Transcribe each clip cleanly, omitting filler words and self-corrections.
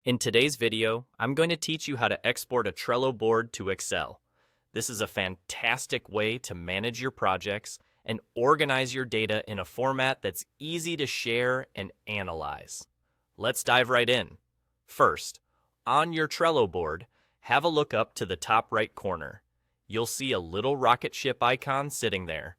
In today's video, I'm going to teach you how to export a Trello board to Excel. This is a fantastic way to manage your projects and organize your data in a format that's easy to share and analyze. Let's dive right in. First, on your Trello board, have a look up to the top right corner. You'll see a little rocket ship icon sitting there.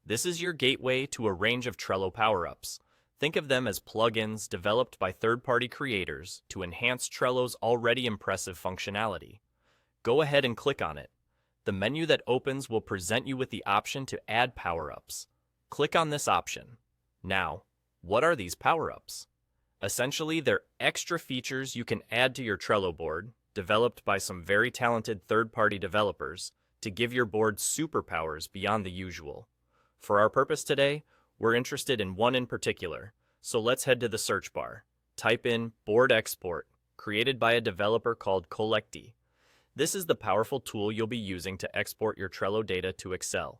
This is your gateway to a range of Trello power-ups. Think of them as plugins developed by third-party creators to enhance Trello's already impressive functionality. Go ahead and click on it. The menu that opens will present you with the option to add power-ups. Click on this option. Now, what are these power-ups? Essentially, they're extra features you can add to your Trello board, developed by some very talented third-party developers, to give your board superpowers beyond the usual. For our purpose today, we're interested in one in particular, so let's head to the search bar. Type in Board Export, created by a developer called Collecti. This is the powerful tool you'll be using to export your Trello data to Excel.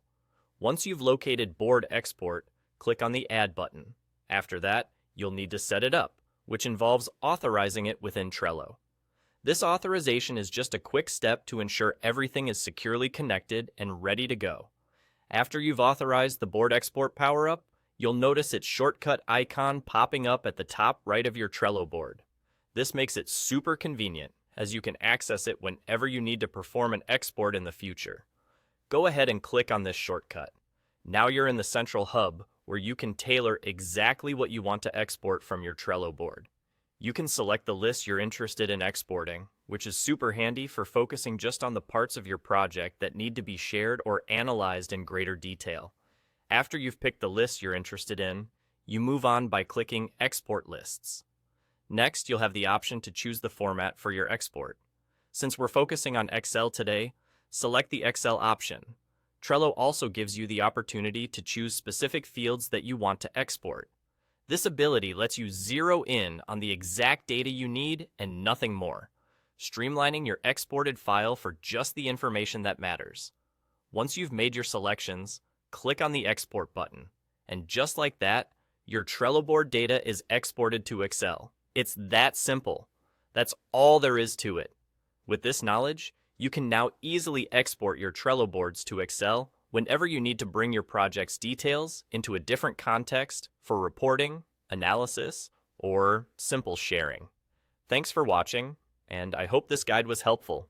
Once you've located Board Export, click on the Add button. After that, you'll need to set it up, which involves authorizing it within Trello. This authorization is just a quick step to ensure everything is securely connected and ready to go. After you've authorized the Board Export power-up, you'll notice its shortcut icon popping up at the top right of your Trello board. This makes it super convenient, as you can access it whenever you need to perform an export in the future. Go ahead and click on this shortcut. Now you're in the central hub, where you can tailor exactly what you want to export from your Trello board. You can select the list you're interested in exporting, which is super handy for focusing just on the parts of your project that need to be shared or analyzed in greater detail. After you've picked the list you're interested in, you move on by clicking Export Lists. Next, you'll have the option to choose the format for your export. Since we're focusing on Excel today, select the Excel option. Trello also gives you the opportunity to choose specific fields that you want to export. This ability lets you zero in on the exact data you need and nothing more, streamlining your exported file for just the information that matters. Once you've made your selections, click on the Export button, and just like that, your Trello board data is exported to Excel. It's that simple. That's all there is to it. With this knowledge, you can now easily export your Trello boards to Excel whenever you need to bring your project's details into a different context for reporting, analysis, or simple sharing. Thanks for watching, and I hope this guide was helpful.